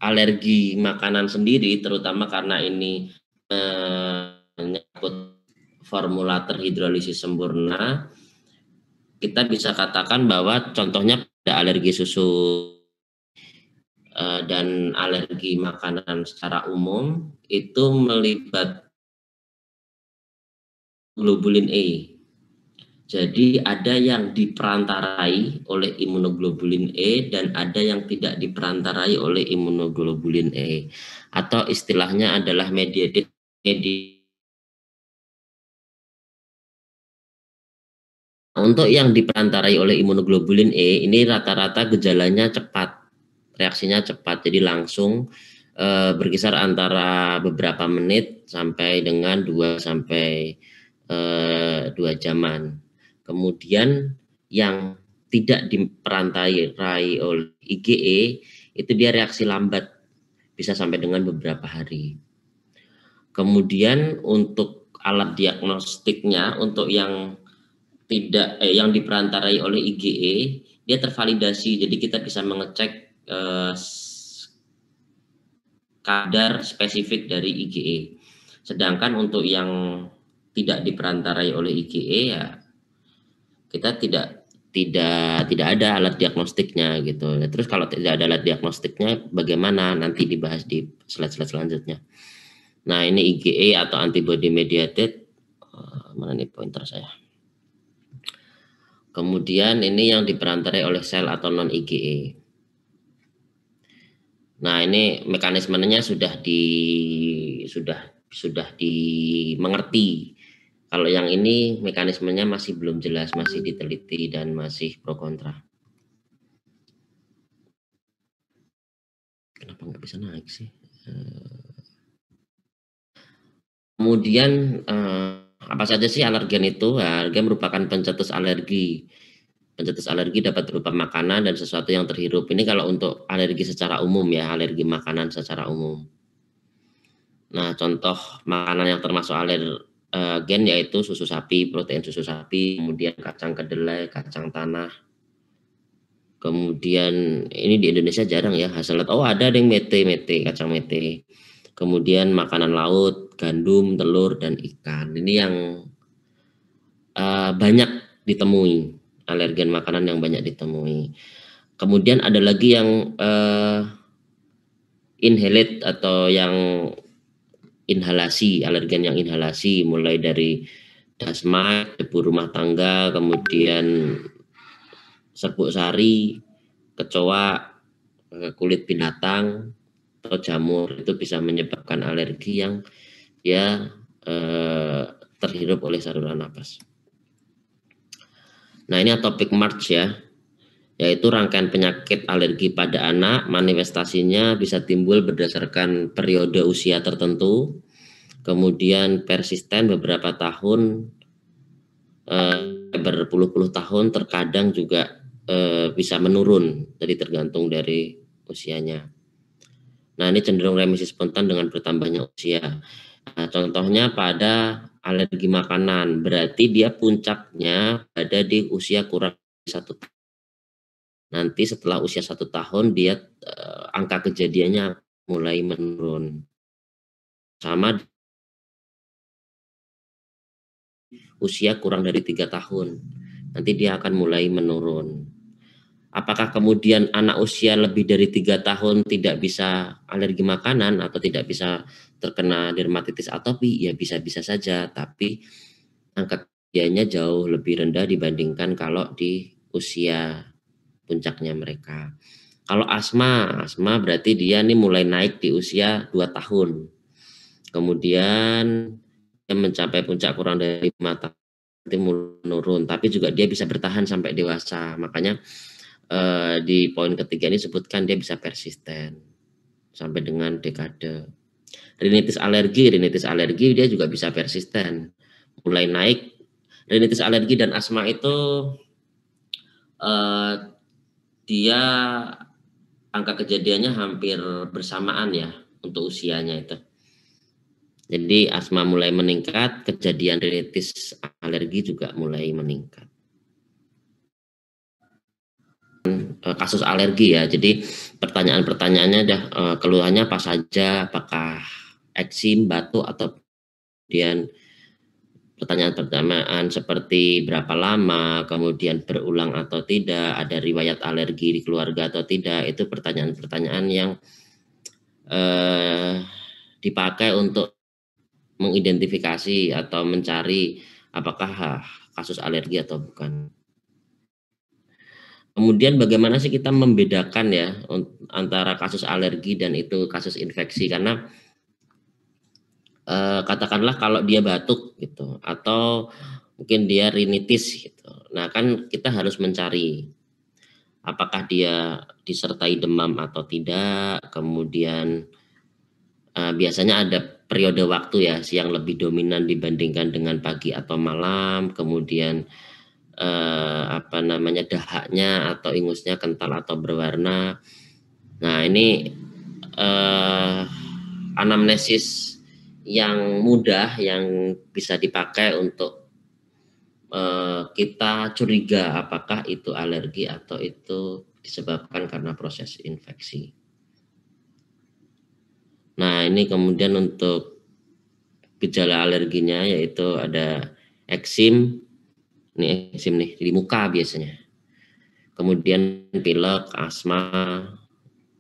alergi makanan sendiri, terutama karena ini menyangkut formula terhidrolisis sempurna, kita bisa katakan bahwa contohnya pada alergi susu dan alergi makanan secara umum itu melibat globulin E. Jadi ada yang diperantarai oleh imunoglobulin E dan ada yang tidak diperantarai oleh imunoglobulin E, atau istilahnya adalah mediated. Untuk yang diperantarai oleh imunoglobulin E ini rata-rata gejalanya cepat, reaksinya cepat, jadi langsung berkisar antara beberapa menit sampai dengan 2 sampai 2 jaman. Kemudian yang tidak diperantarai oleh IgE itu dia reaksi lambat, bisa sampai dengan beberapa hari. Kemudian untuk alat diagnostiknya, untuk yang yang diperantarai oleh IgE, dia tervalidasi, jadi kita bisa mengecek kadar spesifik dari IgE. Sedangkan untuk yang tidak diperantarai oleh IgE ya kita tidak ada alat diagnostiknya gitu. Terus kalau tidak ada alat diagnostiknya bagaimana, nanti dibahas di slide-slide selanjutnya. Nah, ini IgE atau antibody mediated, mana nih pointer saya. Kemudian ini yang diperantarai oleh sel atau non IgE. Nah, ini mekanismenya sudah dimengerti. Kalau yang ini mekanismenya masih belum jelas, masih diteliti dan masih pro kontra. Kenapa nggak bisa naik sih? Kemudian apa saja sih alergen itu? Alergen merupakan pencetus alergi. Pencetus alergi dapat berupa makanan dan sesuatu yang terhirup. Ini kalau untuk alergi secara umum ya, alergi makanan secara umum. Nah, contoh makanan yang termasuk alergen yaitu susu sapi, protein susu sapi, kemudian kacang kedelai, kacang tanah. Kemudian ini di Indonesia jarang ya, hasselnut. Oh, ada yang mete, kacang mete. Kemudian makanan laut, gandum, telur, dan ikan. Ini yang banyak ditemui, alergen makanan yang banyak ditemui. Kemudian ada lagi yang inhaled atau yang inhalasi, alergen yang inhalasi, mulai dari dasmat, debu rumah tangga, kemudian serbuk sari, kecoa, kulit binatang, atau jamur. Itu bisa menyebabkan alergi yang ya terhirup oleh saluran napas. Nah, ini atopik March ya, yaitu rangkaian penyakit alergi pada anak. Manifestasinya bisa timbul berdasarkan periode usia tertentu, kemudian persisten beberapa tahun, berpuluh-puluh tahun, terkadang juga bisa menurun, jadi tergantung dari usianya. Nah, ini cenderung remisi spontan dengan bertambahnya usia. Nah, contohnya pada alergi makanan, berarti dia puncaknya ada di usia kurang 1 tahun. Nanti setelah usia 1 tahun dia angka kejadiannya mulai menurun. Sama usia kurang dari 3 tahun, nanti dia akan mulai menurun. Apakah kemudian anak usia lebih dari 3 tahun tidak bisa alergi makanan atau tidak bisa terkena dermatitis atopi? Ya bisa-bisa saja, tapi angka kejadiannya jauh lebih rendah dibandingkan kalau di usia puncaknya mereka. Kalau asma berarti dia nih mulai naik di usia 2 tahun. Kemudian dia mencapai puncak kurang dari 5 tahun, nanti menurun, tapi juga dia bisa bertahan sampai dewasa. Makanya di poin ketiga ini sebutkan dia bisa persisten sampai dengan dekade. Rinitis alergi dia juga bisa persisten, mulai naik. Rinitis alergi dan asma itu dia angka kejadiannya hampir bersamaan ya untuk usianya itu. Jadi asma mulai meningkat, kejadian rinitis alergi juga mulai meningkat. kasus alergi ya. Jadi pertanyaan-pertanyaannya keluhannya apa saja, apakah eksim, batuk, atau kemudian pertanyaan-pertanyaan seperti berapa lama, kemudian berulang atau tidak, ada riwayat alergi di keluarga atau tidak, itu pertanyaan-pertanyaan yang dipakai untuk mengidentifikasi atau mencari apakah kasus alergi atau bukan. Kemudian bagaimana sih kita membedakan ya antara kasus alergi dan itu kasus infeksi, karena katakanlah kalau dia batuk gitu atau mungkin dia rinitis gitu. Nah, kan kita harus mencari apakah dia disertai demam atau tidak, kemudian biasanya ada periode waktu ya, siang lebih dominan dibandingkan dengan pagi atau malam, kemudian apa namanya, dahaknya atau ingusnya kental atau berwarna. Nah, ini anamnesis yang mudah yang bisa dipakai untuk kita curiga apakah itu alergi atau itu disebabkan karena proses infeksi. Nah, ini kemudian untuk gejala alerginya yaitu ada eksim, ini eksim nih di muka biasanya. Kemudian pilek, asma,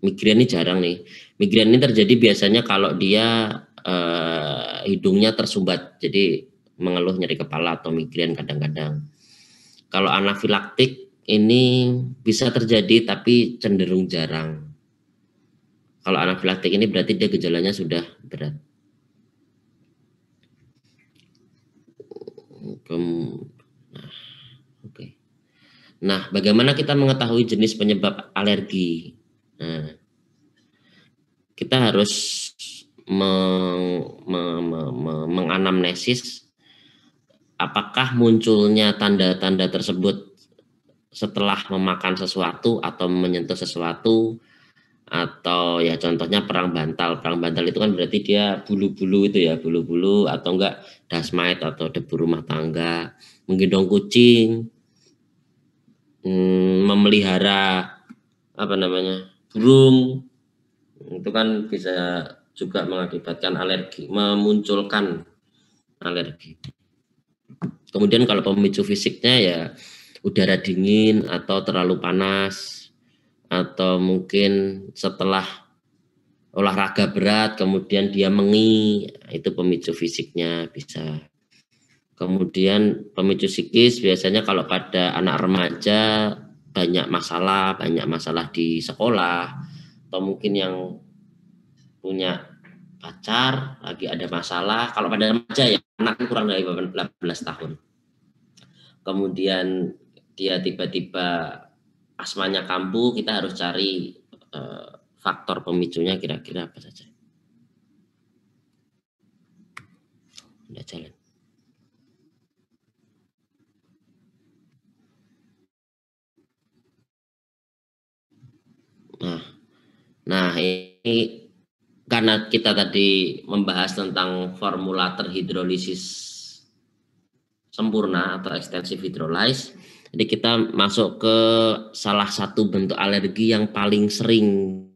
migrain ini jarang nih. Migrain ini terjadi biasanya kalau dia hidungnya tersumbat, jadi mengeluh nyeri kepala atau migrain kadang-kadang. Kalau anafilaktik ini bisa terjadi tapi cenderung jarang. Kalau anafilaktik ini berarti dia gejalanya sudah berat. Nah, oke. Nah, bagaimana kita mengetahui jenis penyebab alergi? Nah, kita harus menganamnesis apakah munculnya tanda-tanda tersebut setelah memakan sesuatu atau menyentuh sesuatu, atau ya contohnya perang bantal. Perang bantal itu kan berarti dia bulu-bulu itu ya, bulu-bulu, atau enggak dust mite atau debu rumah tangga, menggendong kucing, memelihara apa namanya, burung, itu kan bisa juga mengakibatkan alergi, memunculkan alergi. Kemudian kalau pemicu fisiknya ya udara dingin atau terlalu panas, atau mungkin setelah olahraga berat kemudian dia mengi, itu pemicu fisiknya bisa. Kemudian pemicu psikis biasanya kalau pada anak remaja banyak masalah di sekolah, atau mungkin yang punya pacar lagi ada masalah. Kalau pada remaja ya, anak kurang dari 18 tahun. Kemudian dia tiba-tiba asmanya kambuh, kita harus cari faktor pemicunya kira-kira apa saja. Udah jalan. Nah ini karena kita tadi membahas tentang formula terhidrolisis sempurna atau extensive hydrolyze, jadi kita masuk ke salah satu bentuk alergi yang paling sering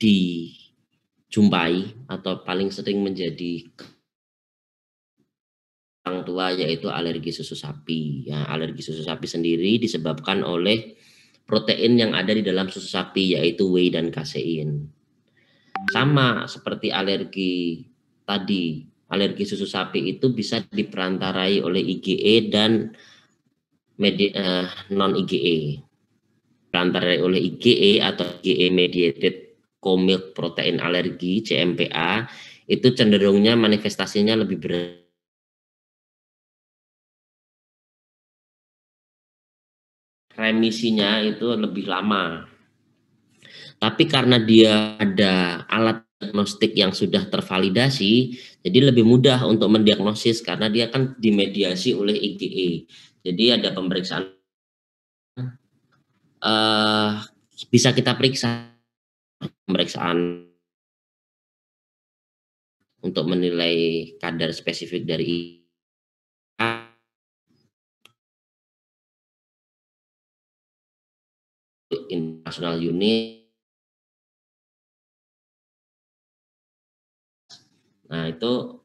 dijumpai atau paling sering menjadi orang tua, yaitu alergi susu sapi. Ya, alergi susu sapi sendiri disebabkan oleh protein yang ada di dalam susu sapi, yaitu whey dan kasein. Sama seperti alergi tadi, alergi susu sapi itu bisa diperantarai oleh IgE dan non IgE. Diperantarai oleh IgE atau IgE mediated co-milk protein allergy CMPA, itu cenderungnya manifestasinya lebih berat. Remisinya itu lebih lama. Tapi karena dia ada alat diagnostik yang sudah tervalidasi, jadi lebih mudah untuk mendiagnosis karena dia kan dimediasi oleh IgE. Jadi ada pemeriksaan bisa kita periksa, pemeriksaan untuk menilai kadar spesifik dari nasional unit. Nah, itu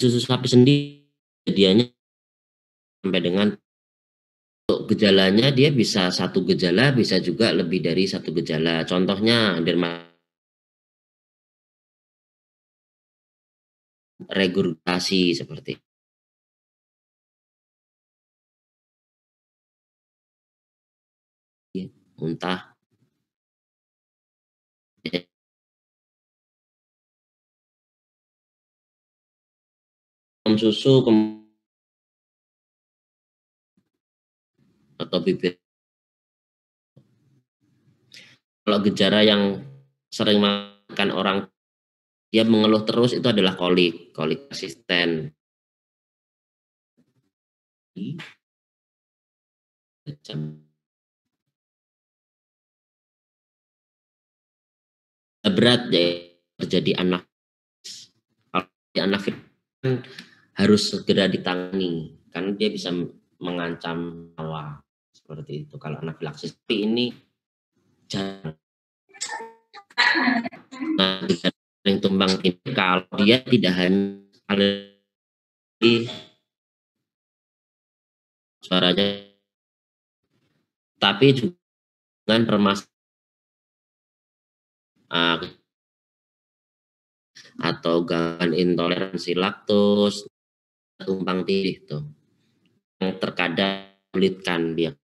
susu sapi sendiri jadinya sampai dengan untuk gejalanya dia bisa satu gejala, bisa juga lebih dari satu gejala. Contohnya regurgitasi seperti muntah, susu atau bibir. Kalau gejala yang sering makan orang dia mengeluh terus itu adalah kolik persisten. Berat ya terjadi anafilaksis harus segera ditangani karena dia bisa mengancam nyawa seperti itu kalau anafilaksis. Tapi ini jarang. Nah, sering tumbang ini kalau dia tidak hanya alergi suaranya, tapi juga dengan permasalahan atau gangguan intoleransi laktos, tumpang tindih itu yang terkadang sulitkan dia.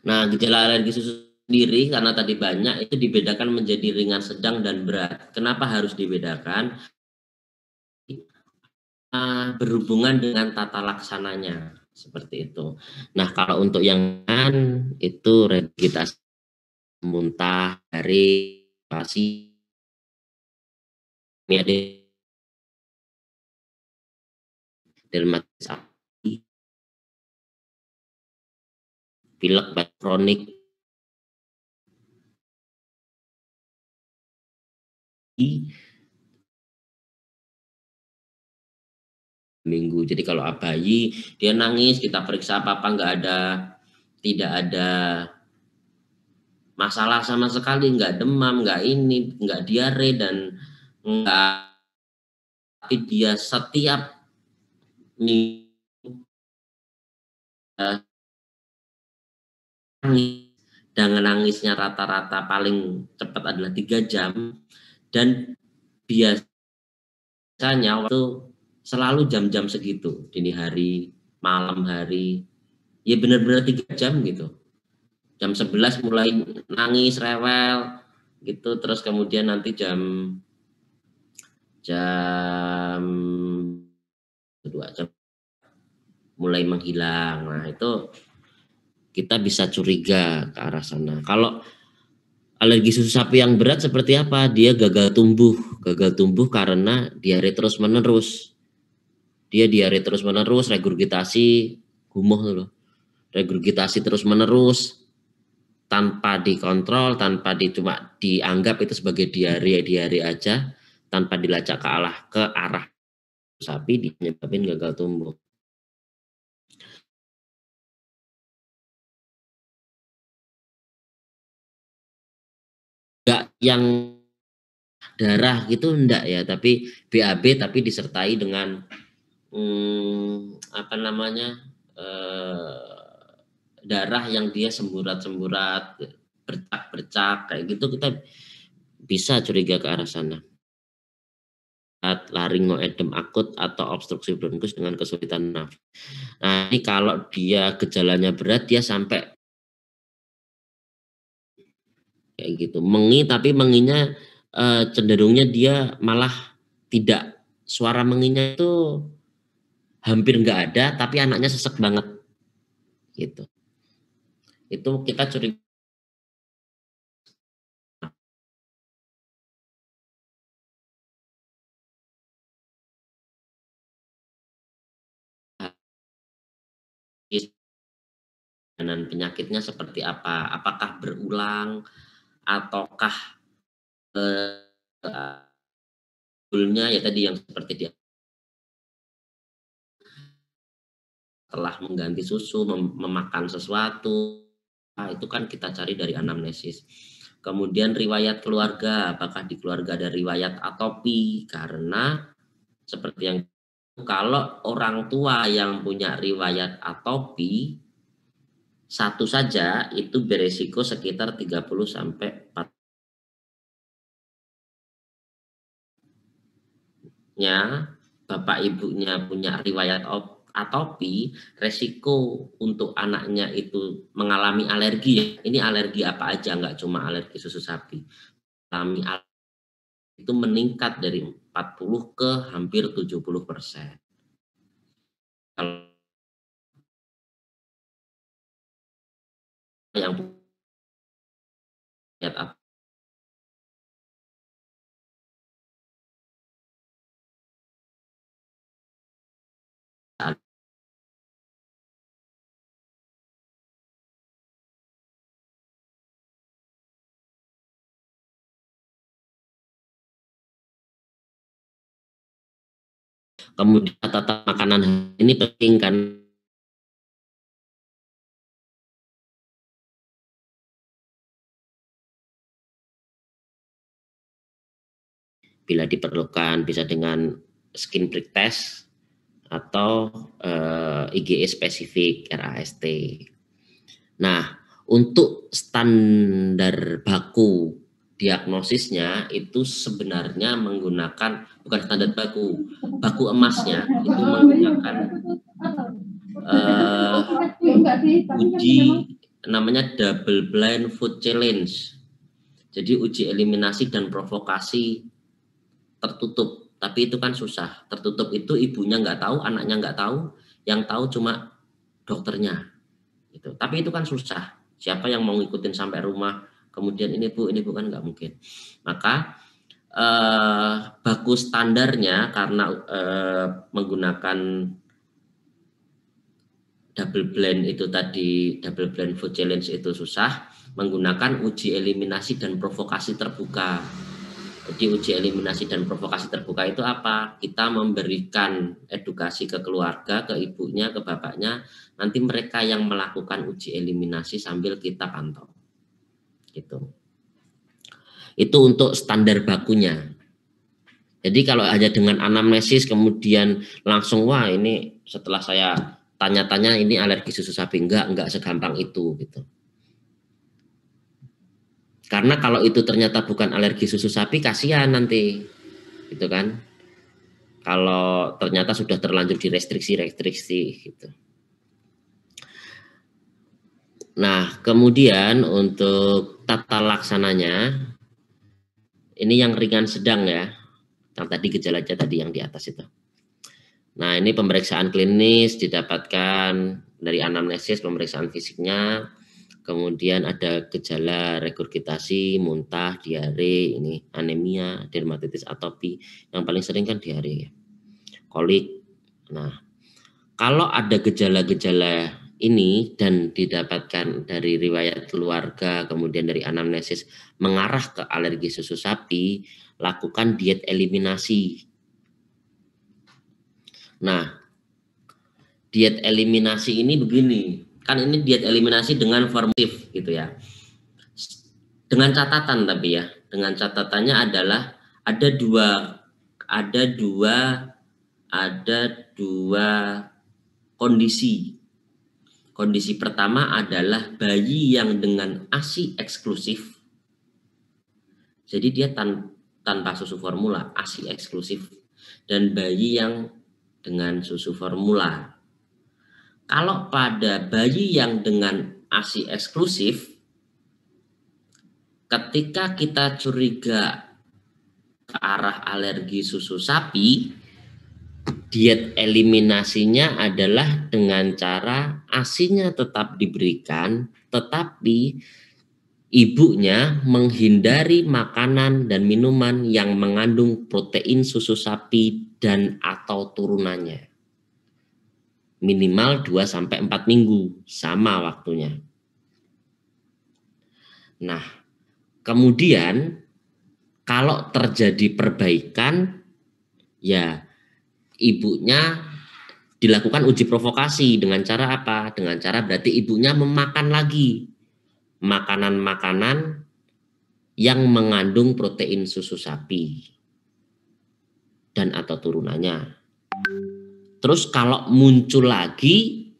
Nah, gejala alergi susu sendiri karena tadi banyak itu dibedakan menjadi ringan, sedang, dan berat. Kenapa harus dibedakan? Berhubungan dengan tata laksananya seperti itu. Nah, kalau untuk yang ringan itu regurgitasi, muntah, dari pasi, dermatitis, pilek kronik, minggu. Jadi kalau bayi dia nangis kita periksa apa tidak ada masalah sama sekali, nggak demam, nggak ini, nggak diare dan nggak, tapi dia setiap minggu nangis, dengan nangisnya rata-rata paling cepat adalah 3 jam dan biasanya waktu selalu jam-jam segitu, dini hari, malam hari, ya benar-benar 3 jam gitu. Jam 11 mulai nangis, rewel gitu, terus kemudian nanti jam 2 jam mulai menghilang. Nah, itu kita bisa curiga ke arah sana. Kalau alergi susu sapi yang berat seperti apa? Dia gagal tumbuh karena diare terus-menerus. Dia diare terus-menerus, regurgitasi, gumoh loh. Regurgitasi terus-menerus tanpa dikontrol, cuma dianggap itu sebagai diare aja, tanpa dilacak ke arah sapi, menyebabkan gagal tumbuh. Enggak yang darah gitu enggak ya, tapi BAB tapi disertai dengan apa namanya, darah yang dia semburat-semburat, bercak-bercak kayak gitu, kita bisa curiga ke arah sana. Laringoedem akut atau obstruksi bronkus dengan kesulitan nafas. Nah, ini kalau dia gejalanya berat dia sampai kayak gitu. Tapi menginya cenderungnya dia malah tidak, suara menginya itu hampir nggak ada, tapi anaknya sesek banget gitu. Itu kita curiga dan penyakitnya seperti apa, apakah berulang ataukah eh, ya tadi yang seperti dia setelah mengganti susu, memakan sesuatu, itu kan kita cari dari anamnesis. Kemudian riwayat keluarga, apakah di keluarga ada riwayat atopi, karena seperti yang kalau orang tua yang punya riwayat atopi satu saja itu beresiko sekitar 30 sampai 40 nya bapak ibunya punya riwayat atopi, resiko untuk anaknya itu mengalami alergi. Ini alergi apa aja, nggak cuma alergi susu sapi. Mengalami itu meningkat dari 40 ke hampir 70%. Kalau yang lihat kemudian tata makanan ini penting kan, bila diperlukan bisa dengan skin prick test atau IgE spesifik RAST. Nah, untuk standar baku diagnosisnya itu sebenarnya menggunakan bukan standar baku emasnya itu menggunakan uji namanya double blind food challenge. Jadi uji eliminasi dan provokasi tertutup, tapi itu kan susah. Tertutup itu ibunya nggak tahu, anaknya nggak tahu, yang tahu cuma dokternya. Gitu. Tapi itu kan susah. Siapa yang mau ngikutin sampai rumah? Kemudian ini bukan nggak mungkin. Maka baku standarnya karena menggunakan double blind itu tadi, double blind food challenge itu susah, menggunakan uji eliminasi dan provokasi terbuka. Jadi uji eliminasi dan provokasi terbuka itu apa? Kita memberikan edukasi ke keluarga, ke ibunya, ke bapaknya, nanti mereka yang melakukan uji eliminasi sambil kita pantau. Gitu. Itu untuk standar bakunya. Jadi kalau hanya dengan anamnesis kemudian langsung wah ini setelah saya tanya-tanya ini alergi susu sapi, enggak segampang itu gitu. Karena kalau itu ternyata bukan alergi susu sapi, kasihan nanti, gitu kan? Kalau ternyata sudah terlanjur direstriksi gitu. Nah, kemudian untuk tata laksananya, ini yang ringan sedang ya, yang tadi gejala-gejala tadi yang di atas itu. Nah, ini pemeriksaan klinis didapatkan dari anamnesis, pemeriksaan fisiknya, kemudian ada gejala regurgitasi, muntah, diare, ini anemia, dermatitis atopi, yang paling sering kan diare, kolik. Nah, kalau ada gejala-gejala ini dan didapatkan dari riwayat keluarga, kemudian dari anamnesis mengarah ke alergi susu sapi, lakukan diet eliminasi. Nah, diet eliminasi ini begini, kan ini diet eliminasi dengan formatif gitu ya. Dengan catatan tapi ya, dengan catatannya adalah ada dua kondisi. Kondisi pertama adalah bayi yang dengan ASI eksklusif. Jadi dia tanpa susu formula, ASI eksklusif. Dan bayi yang dengan susu formula. Kalau pada bayi yang dengan ASI eksklusif, ketika kita curiga ke arah alergi susu sapi, diet eliminasinya adalah dengan cara ASI-nya tetap diberikan, tetapi ibunya menghindari makanan dan minuman yang mengandung protein susu sapi dan atau turunannya. Minimal 2-4 minggu, sama waktunya. Nah, kemudian kalau terjadi perbaikan, ya ibunya dilakukan uji provokasi dengan cara apa? Dengan cara berarti ibunya memakan lagi makanan-makanan yang mengandung protein susu sapi dan atau turunannya. Terus kalau muncul lagi,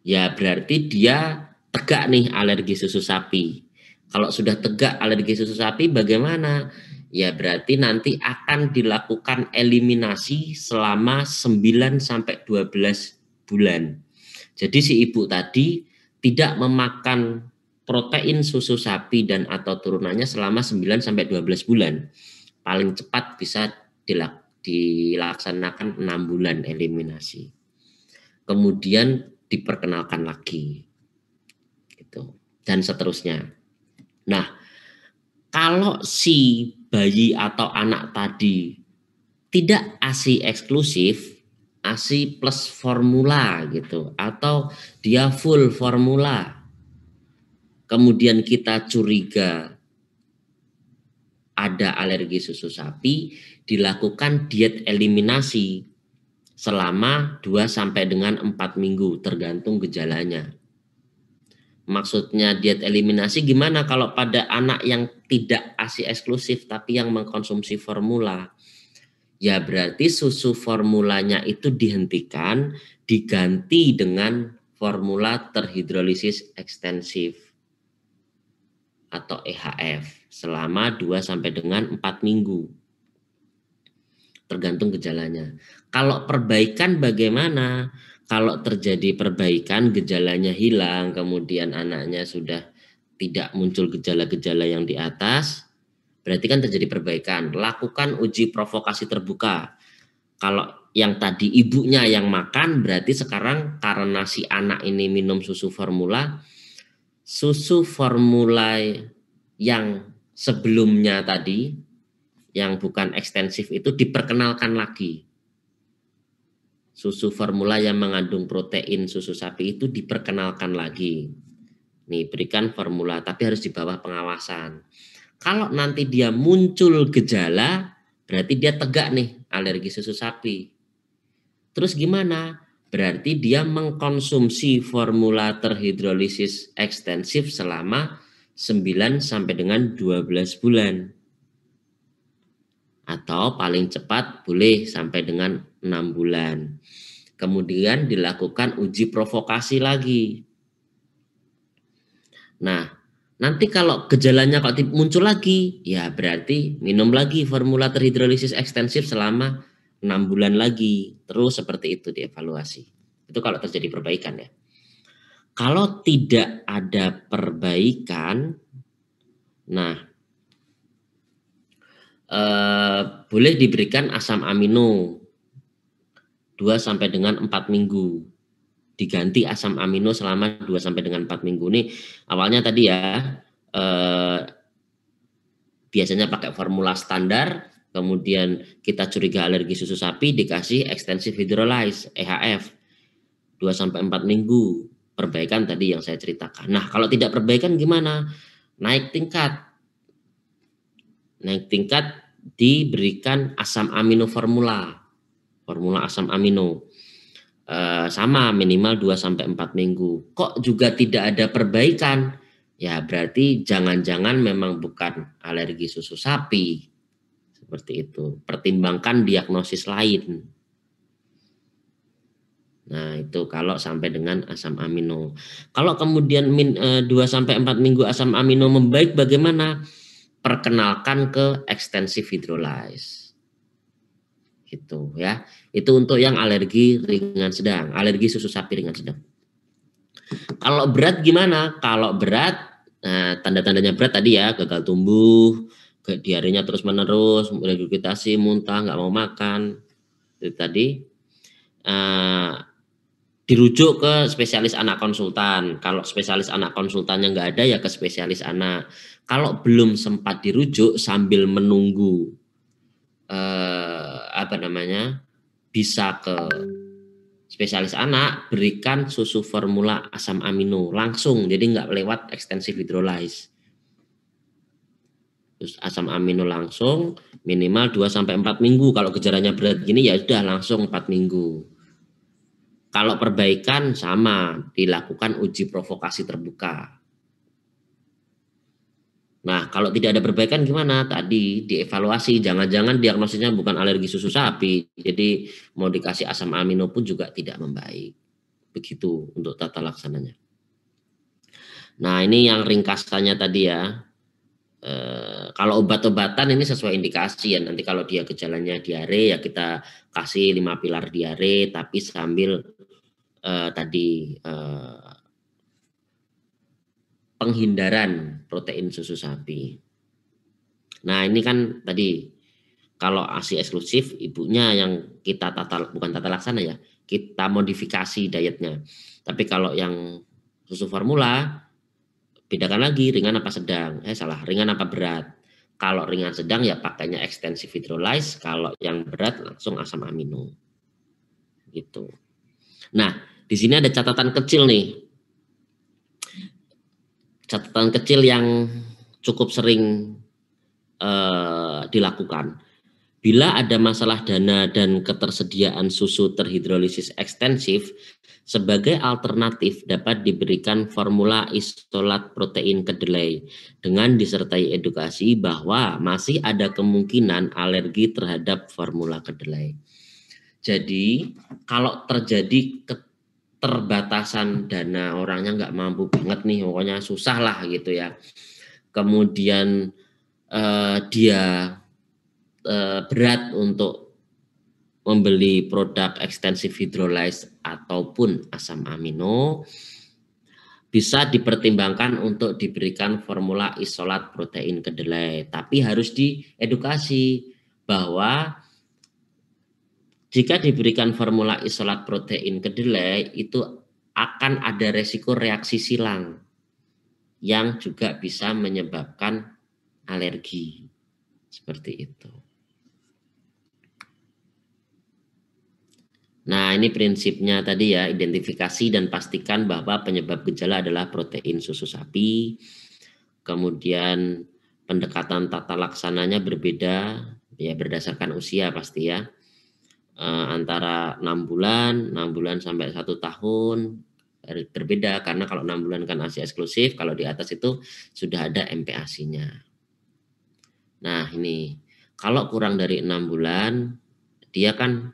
ya berarti dia tegak nih alergi susu sapi. Kalau sudah tegak alergi susu sapi bagaimana? Ya berarti nanti akan dilakukan eliminasi selama 9 sampai 12 bulan. Jadi si ibu tadi tidak memakan protein susu sapi dan atau turunannya selama 9 sampai 12 bulan. Paling cepat bisa dilaksanakan 6 bulan eliminasi. Kemudian diperkenalkan lagi. Gitu. Dan seterusnya. Nah, kalau si bayi atau anak tadi tidak ASI eksklusif, ASI plus formula gitu, atau dia full formula, kemudian kita curiga ada alergi susu sapi, dilakukan diet eliminasi selama 2 sampai dengan 4 minggu tergantung gejalanya. Maksudnya diet eliminasi gimana kalau pada anak yang tidak ASI eksklusif tapi yang mengkonsumsi formula? Ya berarti susu formulanya itu dihentikan, diganti dengan formula terhidrolisis ekstensif atau EHF selama 2 sampai dengan 4 minggu. Tergantung gejalanya. Kalau perbaikan bagaimana? Kalau terjadi perbaikan, gejalanya hilang, kemudian anaknya sudah tidak muncul gejala-gejala yang di atas, berarti kan terjadi perbaikan. Lakukan uji provokasi terbuka. Kalau yang tadi ibunya yang makan, berarti sekarang karena si anak ini minum susu formula yang sebelumnya tadi, yang bukan ekstensif itu diperkenalkan lagi. Susu formula yang mengandung protein susu sapi itu diperkenalkan lagi. Nih, berikan formula, tapi harus di bawah pengawasan. Kalau nanti dia muncul gejala, berarti dia tegak nih alergi susu sapi. Terus gimana? Berarti dia mengkonsumsi formula terhidrolisis ekstensif selama 9 sampai dengan 12 bulan. Atau paling cepat boleh sampai dengan 6 bulan. Kemudian dilakukan uji provokasi lagi. Nah, nanti kalau gejalanya kok muncul lagi, ya berarti minum lagi formula terhidrolisis ekstensif selama 6 bulan lagi. Terus seperti itu dievaluasi. Itu kalau terjadi perbaikan ya. Kalau tidak ada perbaikan, nah boleh diberikan asam amino 2 sampai dengan 4 minggu. Diganti asam amino selama 2 sampai dengan 4 minggu. Ini awalnya tadi ya biasanya pakai formula standar, kemudian kita curiga alergi susu sapi dikasih extensive hydrolyze EHF 2 sampai 4 minggu. Perbaikan tadi yang saya ceritakan. Nah, kalau tidak perbaikan gimana? Naik tingkat diberikan asam amino formula asam amino sama minimal 2 sampai 4 minggu. Kok juga tidak ada perbaikan? Ya berarti jangan-jangan memang bukan alergi susu sapi. Seperti itu. Pertimbangkan diagnosis lain. Nah, itu kalau sampai dengan asam amino. Kalau kemudian 2 sampai 4 minggu asam amino membaik bagaimana? Perkenalkan ke extensive hydrolyze. Gitu ya. Itu untuk yang alergi ringan sedang, alergi susu sapi ringan sedang. Kalau berat gimana? Kalau berat, nah, tanda-tandanya berat tadi ya, gagal tumbuh, diarenya terus-menerus, regurgitasi, muntah, nggak mau makan. Itu tadi. Dirujuk ke spesialis anak konsultan. Kalau spesialis anak konsultannya nggak ada ya ke spesialis anak. Kalau belum sempat dirujuk sambil menunggu bisa ke spesialis anak, berikan susu formula asam amino langsung, jadi nggak lewat extensive hydrolyze. Terus asam amino langsung minimal 2 sampai 4 minggu. Kalau gejalanya berat gini ya sudah langsung 4 minggu. Kalau perbaikan sama, dilakukan uji provokasi terbuka. Nah, kalau tidak ada perbaikan gimana? Tadi dievaluasi, jangan-jangan diagnosisnya bukan alergi susu sapi, jadi mau dikasih asam amino pun juga tidak membaik. Begitu untuk tata laksananya. Nah, ini yang ringkasannya tadi ya. Kalau obat-obatan ini sesuai indikasi ya, nanti kalau dia gejalanya diare ya kita kasih 5 pilar diare, tapi sambil tadi penghindaran protein susu sapi. Nah ini kan tadi kalau ASI eksklusif ibunya yang kita bukan tata laksana ya, kita modifikasi dietnya. Tapi kalau yang susu formula bedakan lagi ringan apa sedang. Ringan apa berat. Kalau ringan sedang ya pakainya extensive hydrolyze, kalau yang berat langsung asam amino. Gitu. Nah, di sini ada catatan kecil nih. Catatan kecil yang cukup sering dilakukan. Bila ada masalah dana dan ketersediaan susu terhidrolisis ekstensif, sebagai alternatif dapat diberikan formula isolat protein kedelai dengan disertai edukasi bahwa masih ada kemungkinan alergi terhadap formula kedelai. Jadi kalau terjadi keterbatasan dana, orangnya nggak mampu banget nih, pokoknya susah lah gitu ya. Kemudian dia berat untuk membeli produk extensive hydrolyze ataupun asam amino, bisa dipertimbangkan untuk diberikan formula isolat protein kedelai. Tapi harus diedukasi bahwa jika diberikan formula isolat protein kedelai itu akan ada resiko reaksi silang yang juga bisa menyebabkan alergi. Seperti itu. Nah, ini prinsipnya tadi ya, identifikasi dan pastikan bahwa penyebab gejala adalah protein susu sapi. Kemudian pendekatan tata laksananya berbeda, ya berdasarkan usia pasti ya. Antara 6 bulan sampai 1 tahun berbeda, karena kalau 6 bulan kan ASI eksklusif, kalau di atas itu sudah ada MPASI-nya. Nah, ini kalau kurang dari 6 bulan, dia kan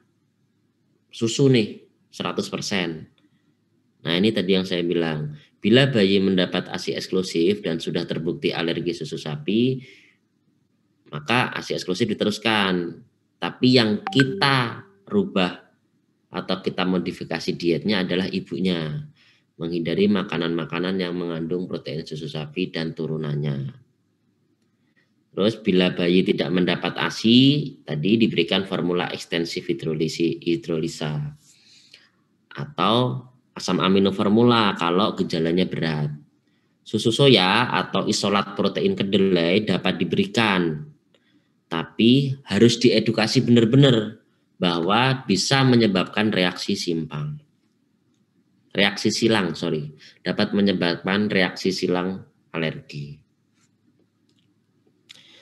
susu nih 100%. Nah ini tadi yang saya bilang, bila bayi mendapat ASI eksklusif dan sudah terbukti alergi susu sapi, maka ASI eksklusif diteruskan. Tapi yang kita rubah atau kita modifikasi dietnya adalah ibunya. Menghindari makanan-makanan yang mengandung protein susu sapi dan turunannya. Terus bila bayi tidak mendapat ASI, tadi diberikan formula ekstensif hidrolisa atau asam amino formula kalau gejalanya berat. Susu soya atau isolat protein kedelai dapat diberikan, tapi harus diedukasi benar-benar bahwa bisa menyebabkan reaksi silang, dapat menyebabkan reaksi silang alergi.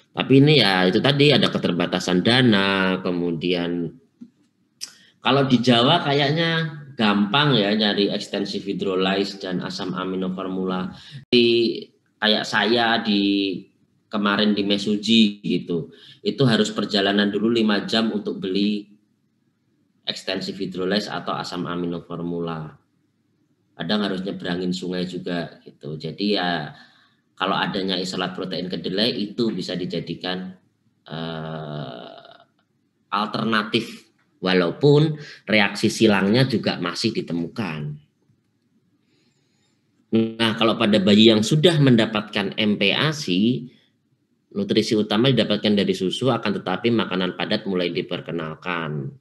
Tapi ini ya itu tadi ada keterbatasan dana, kemudian kalau di Jawa kayaknya gampang ya nyari extensive hydrolyze dan asam amino formula. Kayak saya kemarin di Mesuji gitu, itu harus perjalanan dulu 5 jam untuk beli extensive hydrolyze atau asam amino formula. Kadang harus nyebrangin sungai juga gitu. Jadi ya kalau adanya isolat protein kedelai itu bisa dijadikan alternatif, walaupun reaksi silangnya juga masih ditemukan. Nah, kalau pada bayi yang sudah mendapatkan MPASI, nutrisi utama didapatkan dari susu, akan tetapi makanan padat mulai diperkenalkan.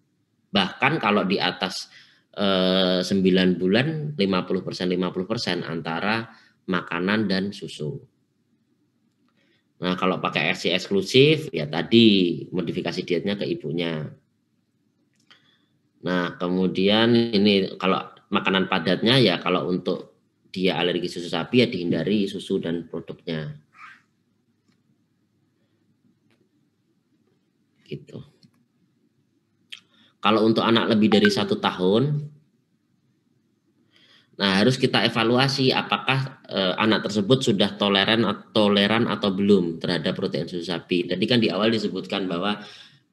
Bahkan kalau di atas 9 bulan 50% antara makanan dan susu. Nah, kalau pakai ASI eksklusif ya tadi modifikasi dietnya ke ibunya. Nah, kemudian ini kalau makanan padatnya ya kalau untuk dia alergi susu sapi ya dihindari susu dan produknya. Gitu. Kalau untuk anak lebih dari 1 tahun, Nah, harus kita evaluasi apakah anak tersebut sudah toleran atau belum terhadap protein susu sapi. Tadi kan di awal disebutkan bahwa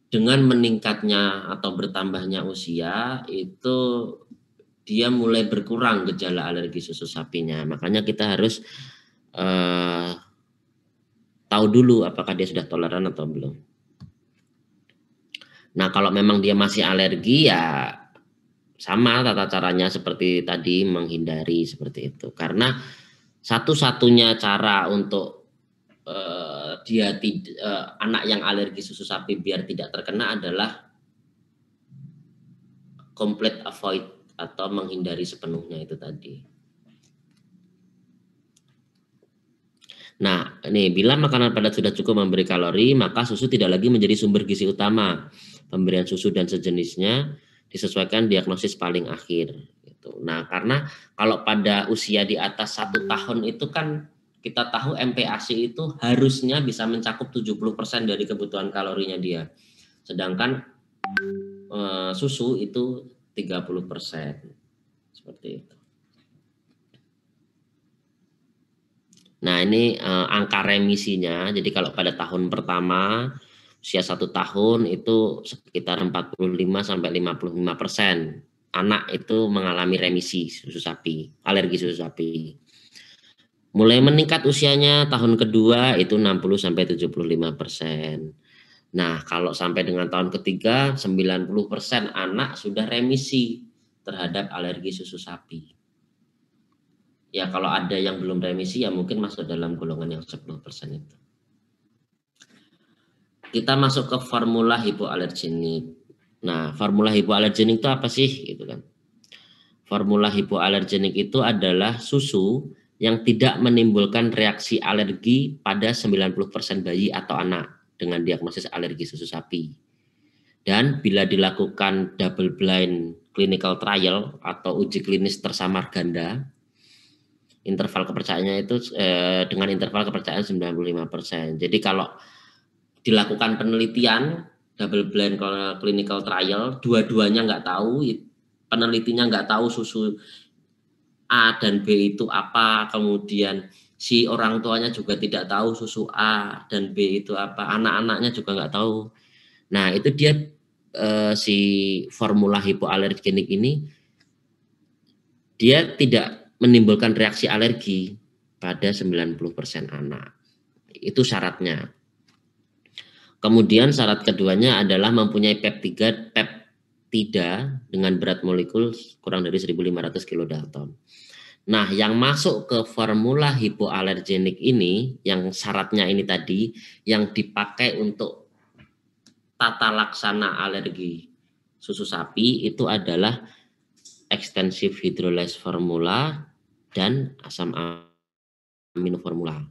dengan meningkatnya atau bertambahnya usia itu dia mulai berkurang gejala alergi susu sapinya. Makanya kita harus tahu dulu apakah dia sudah toleran atau belum. Nah, kalau memang dia masih alergi ya sama tata caranya seperti tadi, menghindari seperti itu. Karena satu-satunya cara untuk anak yang alergi susu sapi biar tidak terkena adalah complete avoid atau menghindari sepenuhnya itu tadi. Nah, ini bila makanan padat sudah cukup memberi kalori, maka susu tidak lagi menjadi sumber gizi utama. Pemberian susu dan sejenisnya disesuaikan diagnosis paling akhir. Gitu. Nah, karena kalau pada usia di atas 1 tahun itu kan kita tahu MPASI itu harusnya bisa mencakup 70% dari kebutuhan kalorinya dia. Sedangkan susu itu 30%. Seperti itu. Nah, ini angka remisinya. Jadi kalau pada tahun pertama usia 1 tahun itu sekitar 45-55% anak itu mengalami remisi susu sapi, alergi susu sapi. Mulai meningkat usianya tahun kedua itu 60-75%. Nah, kalau sampai dengan tahun ketiga 90% anak sudah remisi terhadap alergi susu sapi. Ya kalau ada yang belum remisi ya mungkin masuk dalam golongan yang 10% itu. Kita masuk ke formula hipoalergenik. Nah, formula hipoalergenik itu apa sih gitu kan? Formula hipoalergenik itu adalah susu yang tidak menimbulkan reaksi alergi pada 90% bayi atau anak dengan diagnosis alergi susu sapi. Dan bila dilakukan double blind clinical trial atau uji klinis tersamar ganda, interval kepercayaannya itu dengan interval kepercayaan 95%. Jadi kalau dilakukan penelitian double blind clinical trial, dua-duanya nggak tahu, penelitinya nggak tahu susu A dan B itu apa, kemudian si orang tuanya juga tidak tahu susu A dan B itu apa, anak-anaknya juga nggak tahu. Nah, itu dia si formula hipoalergenik ini dia tidak menimbulkan reaksi alergi pada 90% anak. Itu syaratnya. Kemudian syarat keduanya adalah mempunyai peptida dengan berat molekul kurang dari 1.500 kilodalton. Nah, yang masuk ke formula hipoalergenik ini, yang syaratnya ini tadi, yang dipakai untuk tata laksana alergi susu sapi itu adalah extensive hydrolyze formula dan asam amino formula.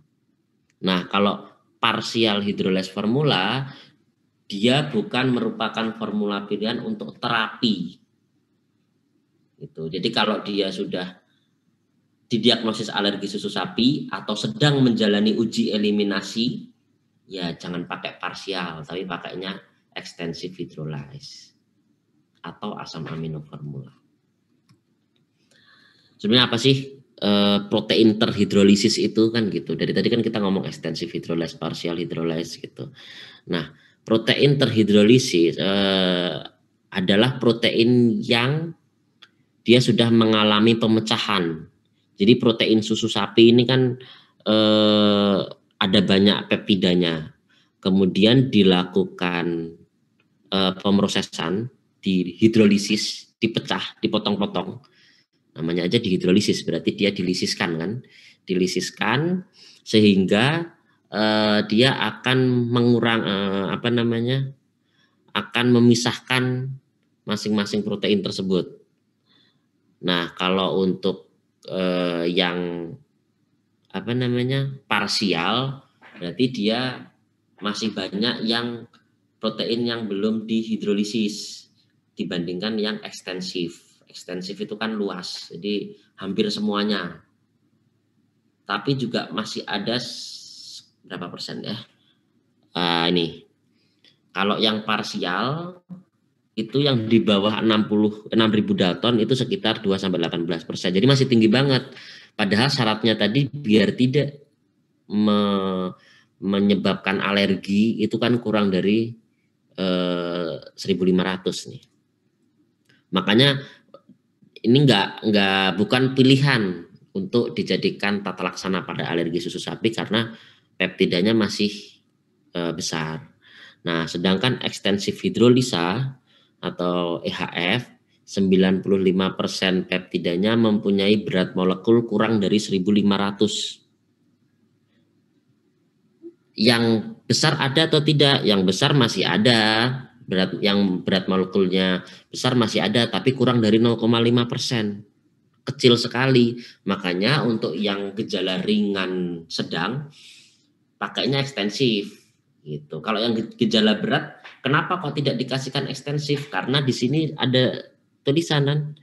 Nah, kalau partial hydrolyze formula dia bukan merupakan formula pilihan untuk terapi. Gitu. Jadi kalau dia sudah didiagnosis alergi susu sapi atau sedang menjalani uji eliminasi, ya jangan pakai parsial, tapi pakainya extensive hydrolyze atau asam amino formula. Sebenarnya apa sih protein terhidrolisis itu kan gitu. Dari tadi kan kita ngomong extensive hydrolyze, partial hydrolyze gitu. Nah, protein terhidrolisis adalah protein yang dia sudah mengalami pemecahan. Jadi protein susu sapi ini kan ada banyak peptidanya. Kemudian dilakukan pemrosesan, dihidrolisis, dipecah, dipotong-potong. Namanya aja dihidrolisis, berarti dia dilisiskan kan. Dilisiskan sehingga dia akan akan memisahkan masing-masing protein tersebut. Nah, kalau untuk yang parsial, berarti dia masih banyak yang protein yang belum dihidrolisis dibandingkan yang ekstensif. Ekstensif itu kan luas, jadi hampir semuanya. Tapi juga masih ada berapa persen ya? Ini kalau yang parsial itu yang di bawah 66.000 Dalton itu sekitar 2-18%. Jadi masih tinggi banget. Padahal syaratnya tadi biar tidak menyebabkan alergi itu kan kurang dari 1.500 nih. Makanya ini bukan pilihan untuk dijadikan tata laksana pada alergi susu sapi karena peptidanya masih besar. Nah, sedangkan ekstensif hidrolisa atau EHF 95% peptidanya mempunyai berat molekul kurang dari 1.500. Yang besar ada atau tidak? Yang besar masih ada, berat molekulnya besar masih ada, tapi kurang dari 0,5%. Kecil sekali. Makanya untuk yang gejala ringan sedang pakainya ekstensif gitu. Kalau yang gejala berat, kenapa kok tidak dikasihkan ekstensif? Karena di sini ada tulisan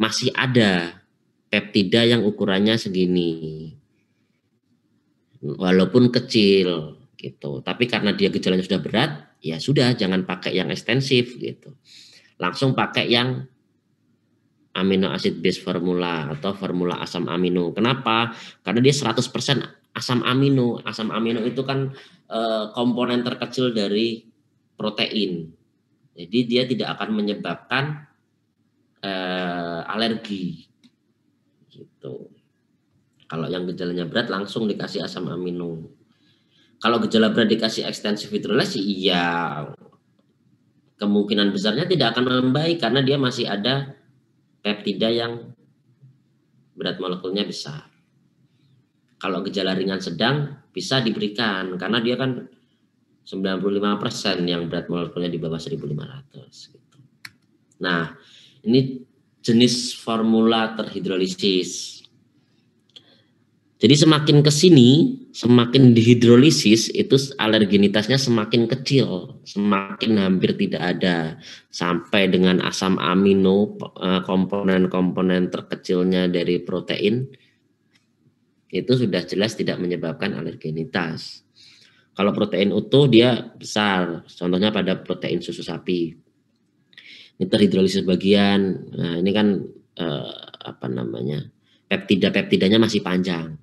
masih ada peptida yang ukurannya segini, walaupun kecil gitu. Tapi karena dia gejalanya sudah berat, ya sudah jangan pakai yang ekstensif gitu. Langsung pakai yang amino acid base formula atau formula asam amino. Kenapa? Karena dia 100% asam amino. Asam amino itu kan komponen terkecil dari protein. Jadi dia tidak akan menyebabkan alergi gitu. Kalau yang gejalanya berat langsung dikasih asam amino. Kalau gejala berat dikasih ekstensif hidrolase, iya kemungkinan besarnya tidak akan membaik karena dia masih ada peptida yang berat molekulnya besar. Kalau gejala ringan sedang bisa diberikan karena dia kan 95% yang berat molekulnya di bawah 1.500 gitu. Nah, ini jenis formula terhidrolisis. Jadi semakin ke sini, semakin dihidrolisis itu alergenitasnya semakin kecil, semakin hampir tidak ada. Sampai dengan asam amino, komponen-komponen terkecilnya dari protein, itu sudah jelas tidak menyebabkan alergenitas. Kalau protein utuh dia besar, contohnya pada protein susu sapi. Ini terhidrolisis bagian, nah ini kan peptidanya masih panjang.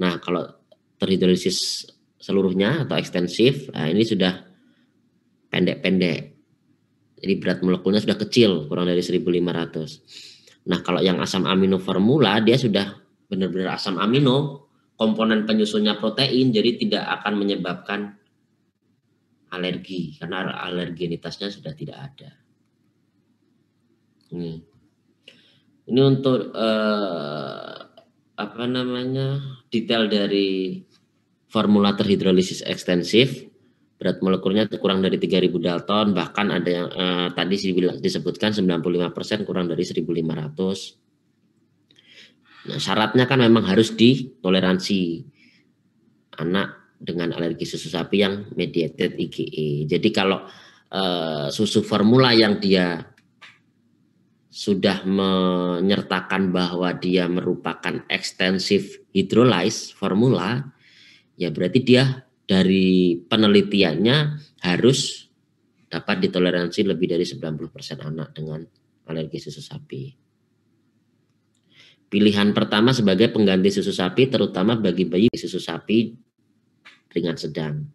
Nah, kalau terhidrolisis seluruhnya atau ekstensif, nah ini sudah pendek-pendek. Jadi berat molekulnya sudah kecil, kurang dari 1.500. Nah, kalau yang asam amino formula, dia sudah benar-benar asam amino, komponen penyusunnya protein, jadi tidak akan menyebabkan alergi, karena alergenitasnya sudah tidak ada. Ini untuk detail dari formula terhidrolisis ekstensif. Berat molekulnya kurang dari 3.000 Dalton, bahkan ada yang tadi disebutkan 95% kurang dari 1.500. Nah, syaratnya kan memang harus ditoleransi anak dengan alergi susu sapi yang mediated IgE. Jadi kalau susu formula yang dia sudah menyertakan bahwa dia merupakan extensive hydrolyze formula, ya berarti dia dari penelitiannya harus dapat ditoleransi lebih dari 90% anak dengan alergi susu sapi. Pilihan pertama sebagai pengganti susu sapi terutama bagi bayi susu sapi ringan sedang.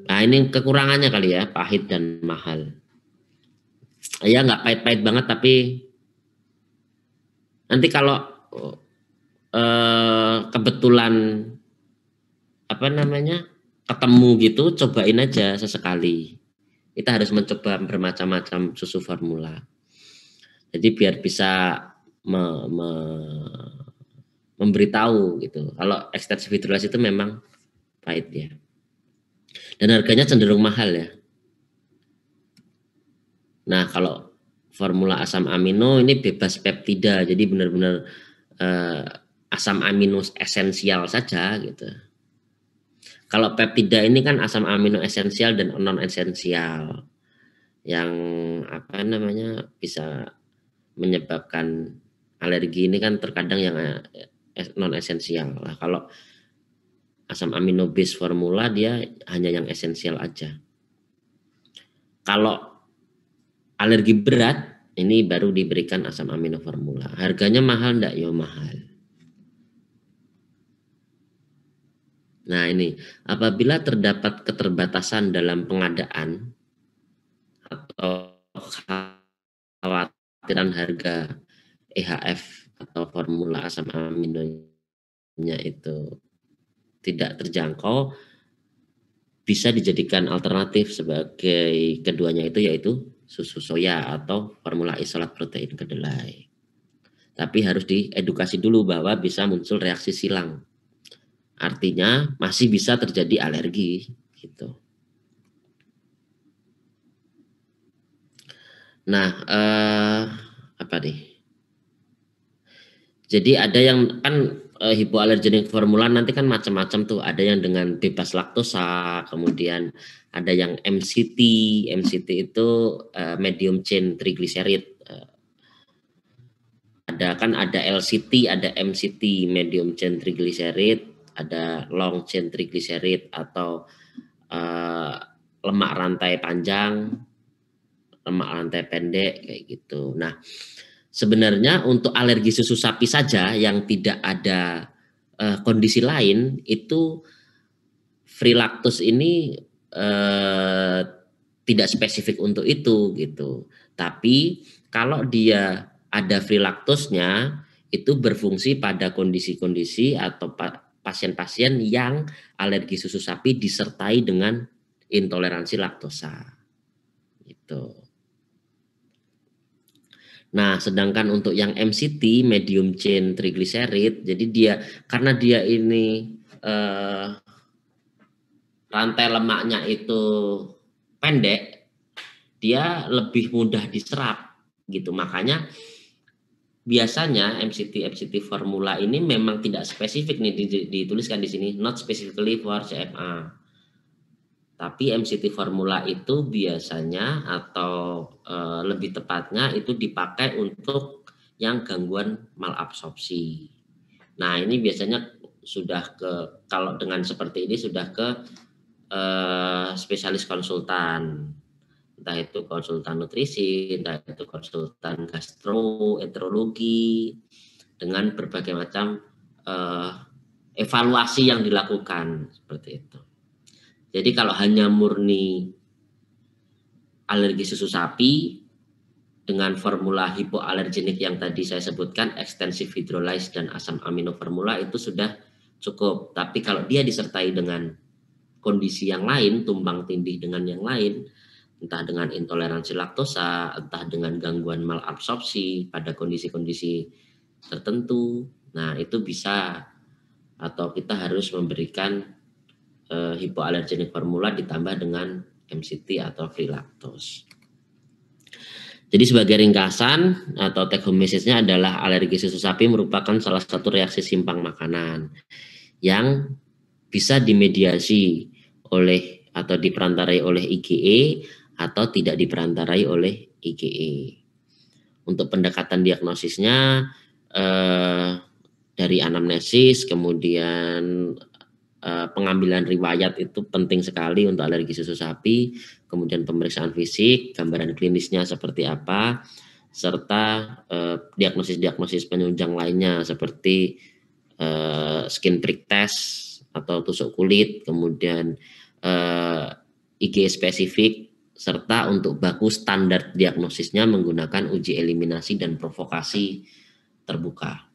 Nah, ini kekurangannya kali ya, pahit dan mahal. Ya nggak pahit-pahit banget, tapi nanti kalau kebetulan ketemu gitu, cobain aja sesekali. Kita harus mencoba bermacam-macam susu formula. Jadi biar bisa memberitahu gitu. Kalau ekstensif hidrolase itu memang pahit ya. Dan harganya cenderung mahal ya. Nah, kalau formula asam amino ini bebas peptida, jadi benar-benar asam amino esensial saja gitu. Kalau peptida ini kan asam amino esensial dan non esensial yang bisa menyebabkan alergi ini kan terkadang yang non esensial. Nah, kalau asam amino base formula dia hanya yang esensial aja. Kalau alergi berat, ini baru diberikan asam amino formula. Harganya mahal enggak? Ya mahal. Nah ini, apabila terdapat keterbatasan dalam pengadaan atau kekhawatiran harga EHF atau formula asam aminonya itu tidak terjangkau, bisa dijadikan alternatif sebagai keduanya itu, yaitu susu soya atau formula isolat protein kedelai. Tapi harus diedukasi dulu bahwa bisa muncul reaksi silang. Artinya masih bisa terjadi alergi gitu. Nah, apa nih? Jadi ada yang kan hipoalergenik formula nanti kan macam-macam tuh. Ada yang dengan bebas laktosa, kemudian ada yang MCT. MCT itu medium chain triglycerid. Ada LCT, ada MCT, medium chain triglycerid, ada long chain triglycerid atau lemak rantai panjang, lemak rantai pendek kayak gitu. Nah, sebenarnya untuk alergi susu sapi saja yang tidak ada kondisi lain, itu free lactose ini tidak spesifik untuk itu gitu. Tapi kalau dia ada free lactose-nya, itu berfungsi pada kondisi-kondisi atau pasien-pasien yang alergi susu sapi disertai dengan intoleransi laktosa. Gitu. Nah, sedangkan untuk yang MCT, medium chain triglycerid, jadi dia karena dia ini rantai lemaknya itu pendek, dia lebih mudah diserap gitu. Makanya biasanya MCT formula ini memang tidak spesifik nih dituliskan di sini, not specifically for CFA. Tapi MCT formula itu biasanya atau lebih tepatnya itu dipakai untuk yang gangguan malabsorpsi. Nah, ini biasanya sudah kalau dengan seperti ini sudah ke spesialis konsultan. Entah itu konsultan nutrisi, entah itu konsultan gastroenterologi, dengan berbagai macam evaluasi yang dilakukan seperti itu. Jadi kalau hanya murni alergi susu sapi dengan formula hipoalergenik yang tadi saya sebutkan, extensive hydrolyze dan asam amino formula itu sudah cukup. Tapi kalau dia disertai dengan kondisi yang lain, tumbang tindih dengan yang lain, entah dengan intoleransi laktosa, entah dengan gangguan malabsorpsi pada kondisi-kondisi tertentu, nah itu bisa atau kita harus memberikan hipoalergenik formula ditambah dengan MCT atau free lactose. Jadi sebagai ringkasan atau take home message-nya adalah alergi susu sapi merupakan salah satu reaksi simpang makanan yang bisa dimediasi oleh atau diperantarai oleh IgE atau tidak diperantarai oleh IgE. Untuk pendekatan diagnosisnya dari anamnesis, kemudian pengambilan riwayat itu penting sekali untuk alergi susu sapi, kemudian pemeriksaan fisik, gambaran klinisnya seperti apa, serta diagnosis-diagnosis penunjang lainnya seperti skin prick test atau tusuk kulit, kemudian IgE spesifik, serta untuk baku standar diagnosisnya menggunakan uji eliminasi dan provokasi terbuka.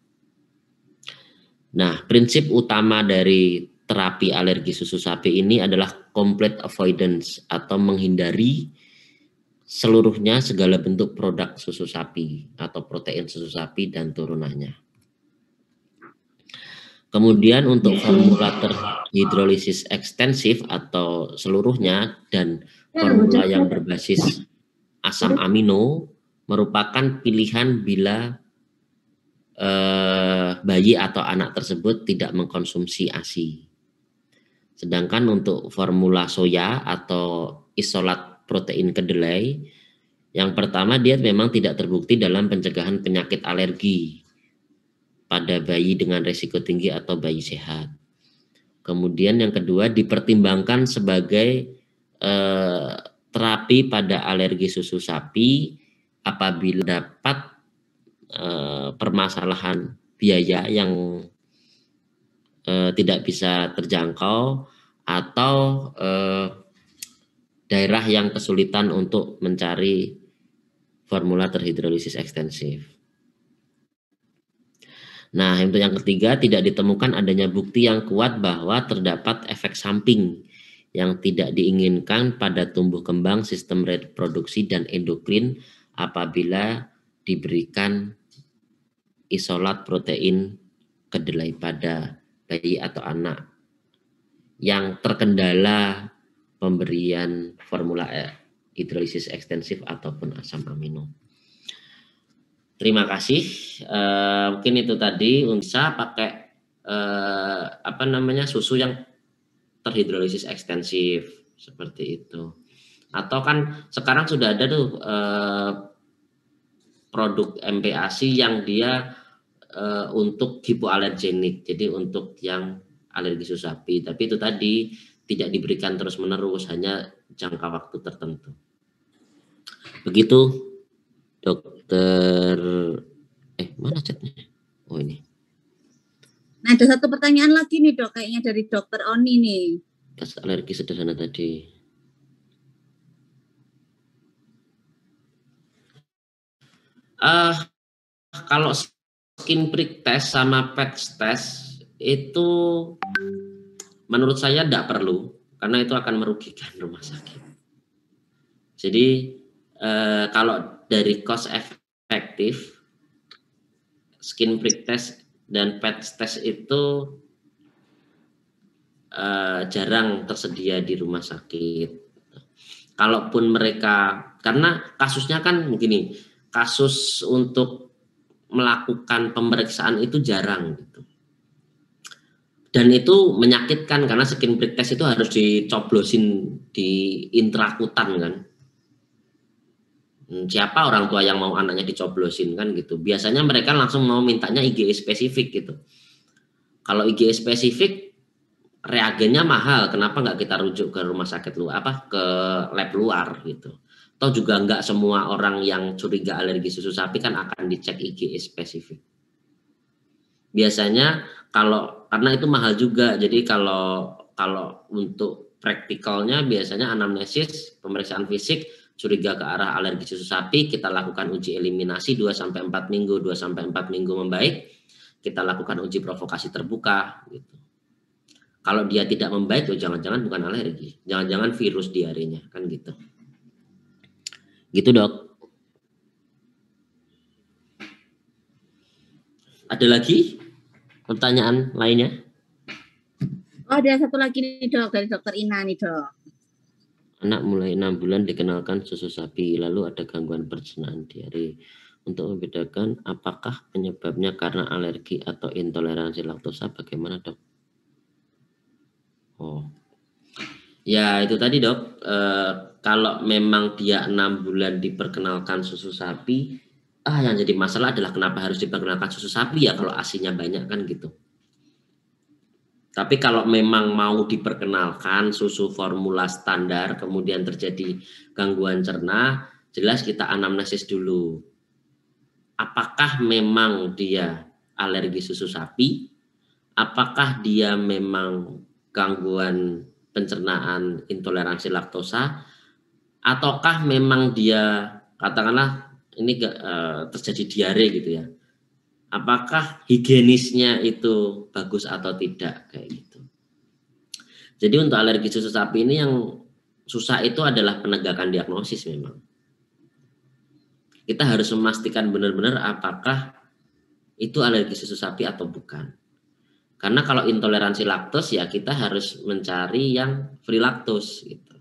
Nah, prinsip utama dari terapi alergi susu sapi ini adalah complete avoidance atau menghindari seluruhnya segala bentuk produk susu sapi atau protein susu sapi dan turunannya. Kemudian untuk formula terhidrolisis ekstensif atau seluruhnya dan formula yang berbasis asam amino merupakan pilihan bila bayi atau anak tersebut tidak mengkonsumsi ASI. Sedangkan untuk formula soya atau isolat protein kedelai, yang pertama dia memang tidak terbukti dalam pencegahan penyakit alergi pada bayi dengan risiko tinggi atau bayi sehat. Kemudian yang kedua dipertimbangkan sebagai terapi pada alergi susu sapi apabila dapat permasalahan biaya yang tidak bisa terjangkau atau daerah yang kesulitan untuk mencari formula terhidrolisis ekstensif. Nah, untuk yang ketiga, tidak ditemukan adanya bukti yang kuat bahwa terdapat efek samping yang tidak diinginkan pada tumbuh kembang, sistem reproduksi, dan endokrin apabila diberikan isolat protein kedelai pada bayi atau anak yang terkendala pemberian formula hidrolisis ekstensif ataupun asam amino. Terima kasih. Mungkin itu tadi bisa pakai susu yang terhidrolisis ekstensif seperti itu. Atau kan sekarang sudah ada tuh produk MPASI yang dia untuk hipoalergenik, jadi untuk yang alergi susu sapi. Tapi itu tadi tidak diberikan terus-menerus, hanya jangka waktu tertentu. Begitu. Dokter, mana chatnya? Oh ini. Nah, ada satu pertanyaan lagi nih dok, kayaknya dari dokter Oni nih. Tes alergi sederhana tadi. Kalau skin prick test sama patch test itu menurut saya tidak perlu, karena itu akan merugikan rumah sakit. Jadi kalau dari cost efektif, skin prick test dan patch test itu jarang tersedia di rumah sakit. Kalaupun mereka, karena kasusnya kan begini, kasus untuk melakukan pemeriksaan itu jarang gitu. Dan itu menyakitkan karena skin prick test itu harus dicoblosin di intrakutan kan. Siapa orang tua yang mau anaknya dicoblosin kan gitu. Biasanya mereka langsung mau mintanya IgE spesifik gitu. Kalau IgE spesifik reagennya mahal, kenapa nggak kita rujuk ke rumah sakit luar, ke lab luar gitu. Atau juga nggak semua orang yang curiga alergi susu sapi kan akan dicek IgE spesifik. Biasanya karena itu mahal juga, jadi kalau untuk praktikalnya biasanya anamnesis, pemeriksaan fisik, curiga ke arah alergi susu sapi, kita lakukan uji eliminasi 2-4 minggu, 2-4 minggu membaik, kita lakukan uji provokasi terbuka gitu. Kalau dia tidak membaik, jangan-jangan bukan alergi, jangan-jangan virus diarenya kan gitu. Gitu dok. Ada lagi pertanyaan lainnya? Oh, ada satu lagi nih dok, dari dokter Ina nih dok. Anak mulai 6 bulan dikenalkan susu sapi, lalu ada gangguan pencernaan diare. Untuk membedakan apakah penyebabnya karena alergi atau intoleransi laktosa, bagaimana dok? Oh, ya itu tadi dok, kalau memang dia 6 bulan diperkenalkan susu sapi, yang jadi masalah adalah kenapa harus diperkenalkan susu sapi ya kalau asinya banyak kan gitu. Tapi kalau memang mau diperkenalkan susu formula standar, kemudian terjadi gangguan cerna, jelas kita anamnesis dulu. Apakah memang dia alergi susu sapi? Apakah dia memang gangguan pencernaan intoleransi laktosa? Ataukah memang dia, katakanlah ini terjadi diare gitu ya? Apakah higienisnya itu bagus atau tidak kayak gitu. Jadi untuk alergi susu sapi ini yang susah itu adalah penegakan diagnosis memang. Kita harus memastikan benar-benar apakah itu alergi susu sapi atau bukan. Karena kalau intoleransi laktos ya kita harus mencari yang free laktos gitu.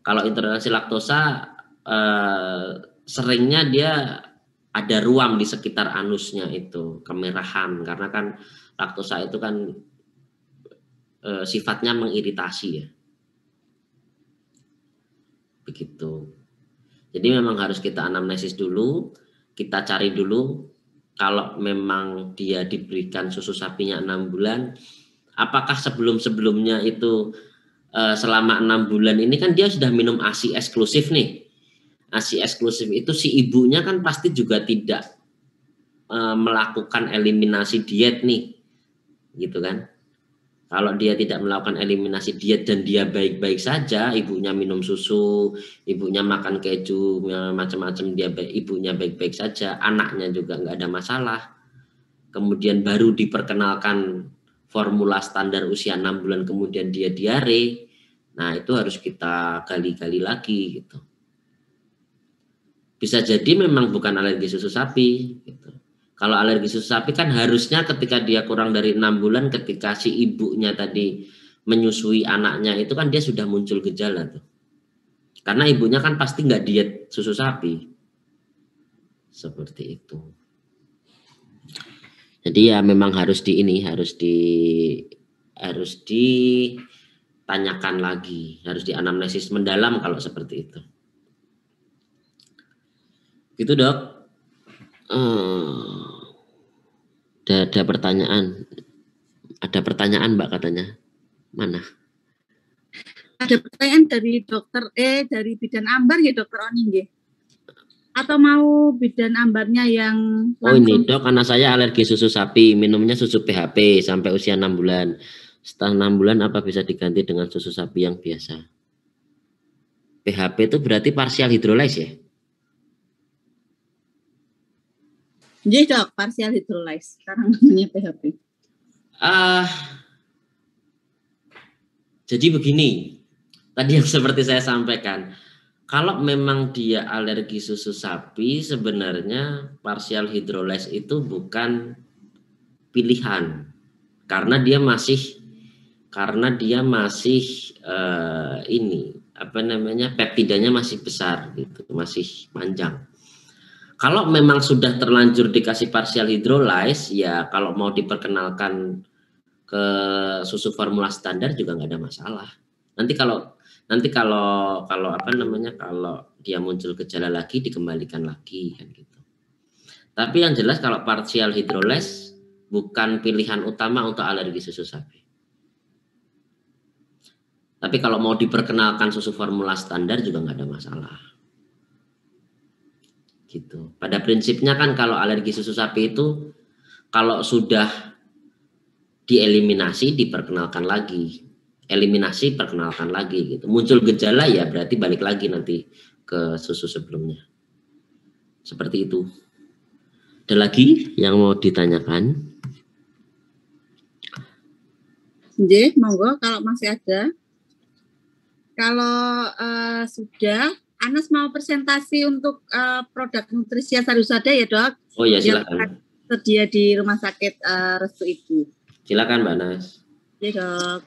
Kalau intoleransi laktosa seringnya dia ada ruam di sekitar anusnya itu, kemerahan, karena kan laktosa itu kan sifatnya mengiritasi ya. Begitu. Jadi memang harus kita anamnesis dulu, kita cari dulu kalau memang dia diberikan susu sapinya 6 bulan, apakah sebelum-sebelumnya itu selama 6 bulan ini kan dia sudah minum ASI eksklusif nih. ASI eksklusif itu si ibunya kan pasti juga tidak melakukan eliminasi diet nih, gitu kan. Kalau dia tidak melakukan eliminasi diet dan dia baik-baik saja, ibunya minum susu, ibunya makan keju, macam-macam, ibunya baik-baik saja, anaknya juga nggak ada masalah. Kemudian baru diperkenalkan formula standar usia 6 bulan, kemudian dia diare. Nah, itu harus kita gali-gali lagi gitu. Bisa jadi memang bukan alergi susu sapi gitu. Kalau alergi susu sapi kan harusnya ketika dia kurang dari 6 bulan, ketika si ibunya tadi menyusui anaknya itu kan dia sudah muncul gejala tuh. Karena ibunya kan pasti nggak diet susu sapi. Seperti itu. Jadi ya memang harus ditanyakan lagi, harus dianamnesis mendalam kalau seperti itu. Gitu, Dok. Ada pertanyaan. Ada pertanyaan, Mbak, katanya. Mana? Ada pertanyaan dari dari bidan ambar ya Dokter Oni nggih. Atau mau bidan ambarnya yang langsung? Oh ini Dok, anak saya alergi susu sapi, minumnya susu PHP sampai usia 6 bulan. Setelah 6 bulan apa bisa diganti dengan susu sapi yang biasa? PHP itu berarti partial hydrolyze ya? Iya Dok, partial hydrolyze. Sekarang namanya PHP. Jadi begini, tadi yang seperti saya sampaikan, kalau memang dia alergi susu sapi, sebenarnya partial hydrolyze itu bukan pilihan, karena dia masih peptidanya masih besar gitu, masih panjang. Kalau memang sudah terlanjur dikasih partial hydrolyze, ya kalau mau diperkenalkan ke susu formula standar juga nggak ada masalah. Nanti kalau dia muncul gejala lagi dikembalikan lagi kan gitu. Tapi yang jelas kalau partial hydrolyze bukan pilihan utama untuk alergi susu sapi. Tapi kalau mau diperkenalkan susu formula standar juga nggak ada masalah. Gitu. Pada prinsipnya kan kalau alergi susu sapi itu kalau sudah dieliminasi diperkenalkan lagi, eliminasi perkenalkan lagi gitu. Muncul gejala ya berarti balik lagi nanti ke susu sebelumnya. Seperti itu. Ada lagi yang mau ditanyakan? Nggih, monggo kalau masih ada. Kalau sudah, Anas mau presentasi untuk produk Nutrisia Sarusada ya Dok? Oh ya silakan. Yang tersedia di Rumah Sakit Restu Ibu. Silakan Mbak Nas. Ya Dok.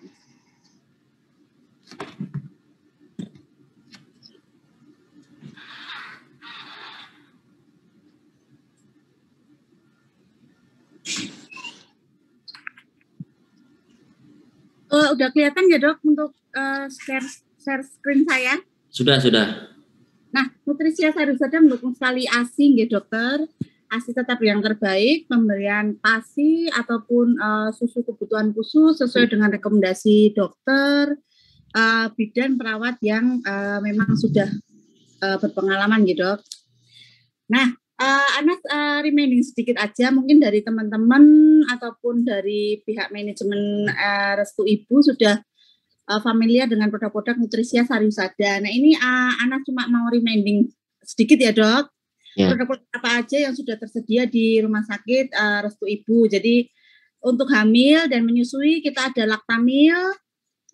Udah kelihatan ya Dok untuk share screen saya? Sudah. Nah, Nutrisia Sarusada mendukung sekali ASI nggih Dokter. ASI tetap yang terbaik, pemberian PASI ataupun susu kebutuhan khusus sesuai dengan rekomendasi dokter, bidan perawat yang memang sudah berpengalaman gitu Dok. Nah, Anas reminding sedikit aja mungkin dari teman-teman ataupun dari pihak manajemen Restu Ibu sudah familiar dengan produk-produk Nutrisia Sarusada. Nah ini Anas cuma mau reminding sedikit ya Dok. Ya. Produk-produk apa aja yang sudah tersedia di Rumah Sakit Restu Ibu. Jadi untuk hamil dan menyusui kita ada Laktamil,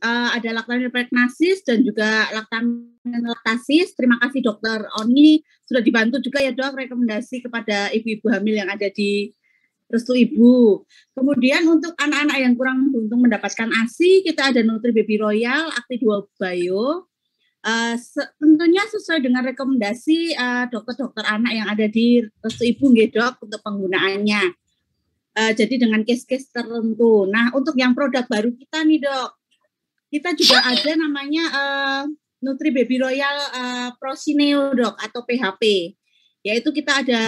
ada Laktamil Pregnasis dan juga Laktamil Laktasis. Terima kasih Dokter Oni sudah dibantu juga ya Dok rekomendasi kepada ibu-ibu hamil yang ada di Restu Ibu. Kemudian untuk anak-anak yang kurang beruntung mendapatkan ASI, kita ada Nutri Baby Royal, Acti 2 Bio. Tentunya sesuai dengan rekomendasi dokter-dokter anak yang ada di Restu Ibu nggih Dok untuk penggunaannya. Jadi dengan case-case tertentu. Nah, untuk yang produk baru kita nih Dok, kita juga ada namanya Nutri Baby Royal Prosineo Dok atau PHP. Yaitu kita ada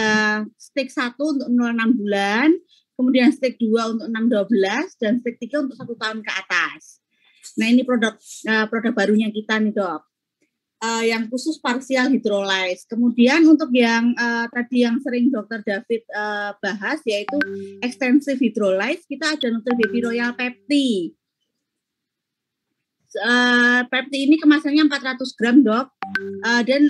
stik 1 untuk 0-6 bulan, kemudian stik 2 untuk 6-12 dan stik 3 untuk 1 tahun ke atas. Nah, ini produk barunya kita nih, Dok. Yang khusus partial hydrolyze. Kemudian untuk yang tadi yang sering Dr. David bahas, yaitu extensive hydrolyze, kita ada Nutri-Baby Royal Pepti. Pepti ini kemasannya 400 gram, Dok. Dan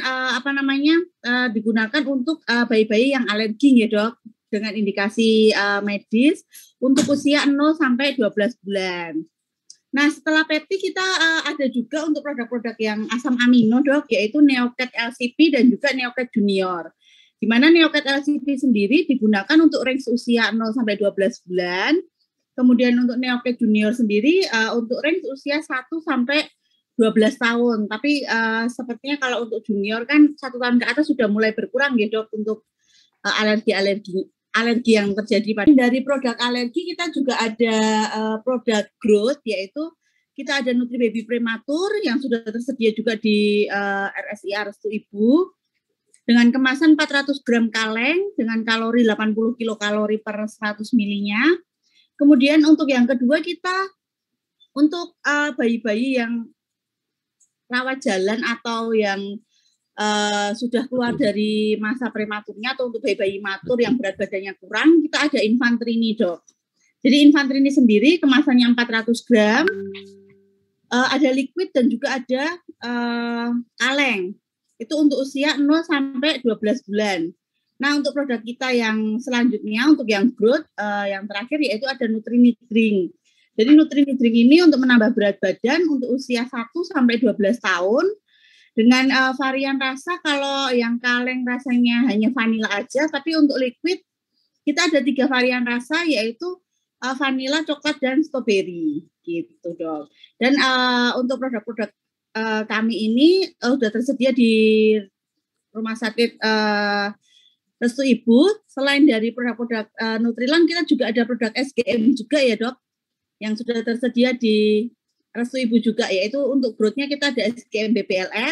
digunakan untuk bayi-bayi yang alergi ya, Dok, dengan indikasi medis untuk usia 0 sampai 12 bulan. Nah, setelah Pepti kita ada juga untuk produk-produk yang asam amino, Dok, yaitu Neocat LCP dan juga Neocat Junior. Di mana Neocat LCP sendiri digunakan untuk range usia 0 sampai 12 bulan. Kemudian untuk Neocat Junior sendiri untuk range usia 1 sampai 12 tahun. Tapi sepertinya kalau untuk junior kan 1 tahun ke atas sudah mulai berkurang ya, Dok, untuk alergi yang terjadi. Dari produk alergi kita juga ada produk growth, yaitu kita ada Nutri-Baby Prematur yang sudah tersedia juga di RSIA Restu Ibu dengan kemasan 400 gram kaleng dengan kalori 80 kilokalori per 100 milinya. Kemudian untuk yang kedua kita untuk bayi-bayi yang rawat jalan atau yang sudah keluar dari masa prematurnya, atau untuk bayi-bayi matur yang berat badannya kurang, kita ada Infantrini, Dok. Jadi Infantrini sendiri kemasannya 400 gram, ada liquid dan juga ada kaleng. Itu untuk usia 0 sampai 12 bulan. Nah, untuk produk kita yang selanjutnya, untuk yang growth, yang terakhir yaitu ada Nutrini Drink. Jadi Nutrini Drink ini untuk menambah berat badan untuk usia 1 sampai 12 tahun. Dengan varian rasa, kalau yang kaleng rasanya hanya vanila aja, tapi untuk liquid kita ada 3 varian rasa, yaitu vanila, coklat, dan strawberry, gitu, Dok. Dan untuk produk-produk kami ini sudah tersedia di Rumah Sakit Restu Ibu. Selain dari produk-produk Nutrilan, kita juga ada produk SGM juga ya, Dok, yang sudah tersedia di Restu Ibu juga, yaitu untuk growth-nya kita ada SGM BPLR,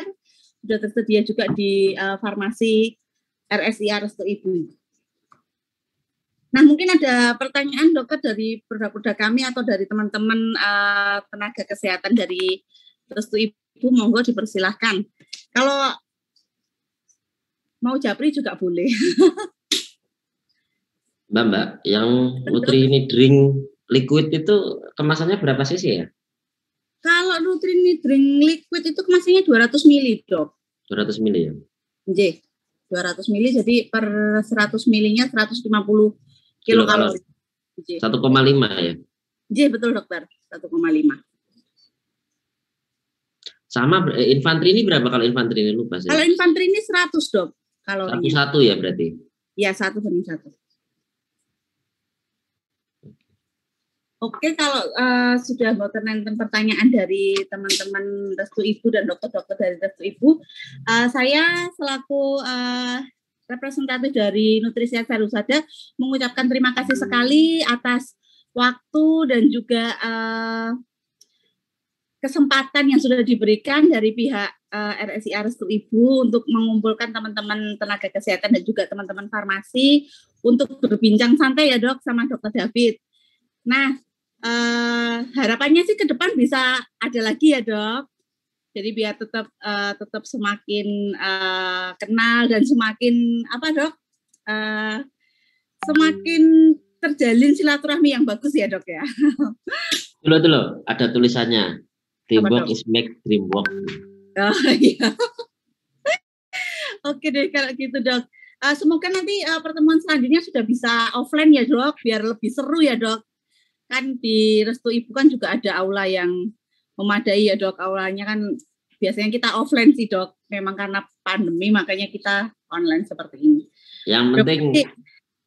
sudah tersedia juga di farmasi RSIA Restu Ibu. Nah, mungkin ada pertanyaan, Dokter, dari produk-produk kami atau dari teman-teman tenaga kesehatan dari Restu Ibu, monggo dipersilahkan. Kalau mau japri juga boleh. Mbak, yang Nutrini Drink liquid itu kemasannya berapa cc ya? Kalau Nutrini Drink liquid itu kemasannya 200 ml, Dok. 200 ml ya? Nggih, 200 ml, jadi per 100 ml-nya 150 kilokalori. 1,5 ya? Nggih, betul, Dokter. 1,5. Sama Infantrini berapa kalau Infantrini, lupa saya. Kalau Infantrini 100, Dok, kalorinya. 1 ya berarti? Ya, 1/1. Oke, kalau sudah mau nonton pertanyaan dari teman-teman Restu Ibu dan dokter-dokter dari Restu Ibu, saya selaku representatif dari Nutrisiat Sarusada mengucapkan terima kasih sekali atas waktu dan juga kesempatan yang sudah diberikan dari pihak RSIA Restu Ibu untuk mengumpulkan teman-teman tenaga kesehatan dan juga teman-teman farmasi untuk berbincang santai ya, Dok, sama Dokter David. Nah, harapannya sih ke depan bisa ada lagi ya, Dok. Jadi biar tetap semakin kenal dan semakin apa, Dok, semakin terjalin silaturahmi yang bagus ya, Dok ya. Dulu ada tulisannya Teamwork is make dream work. Oh iya. Oke deh kalau gitu, Dok. Semoga nanti pertemuan selanjutnya sudah bisa offline ya, Dok, biar lebih seru ya, Dok. Kan di Restu Ibu kan juga ada aula yang memadai ya, Dok. Aulanya kan biasanya kita offline sih, Dok. Memang karena pandemi makanya kita online seperti ini. Yang penting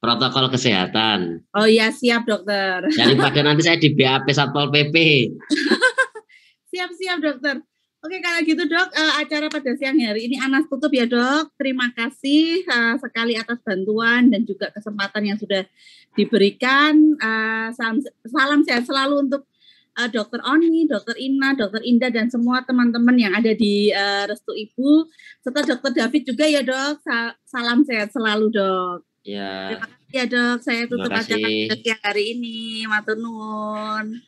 protokol kesehatan. Oh iya, siap, Dokter. Daripada nanti saya di BAP Satpol PP. Siap, Dokter. Oke, kalau gitu, Dok, acara pada siang hari ini Anas tutup ya, Dok. Terima kasih sekali atas bantuan dan juga kesempatan yang sudah diberikan. Salam sehat selalu untuk Dokter Oni, Dokter Ina, Dokter Indah, dan semua teman-teman yang ada di Restu Ibu, serta Dokter David juga ya, Dok. Salam sehat selalu, Dok. Ya. Terima kasih ya, Dok. Saya tutup acara pada siang hari ini. Matur nuwun.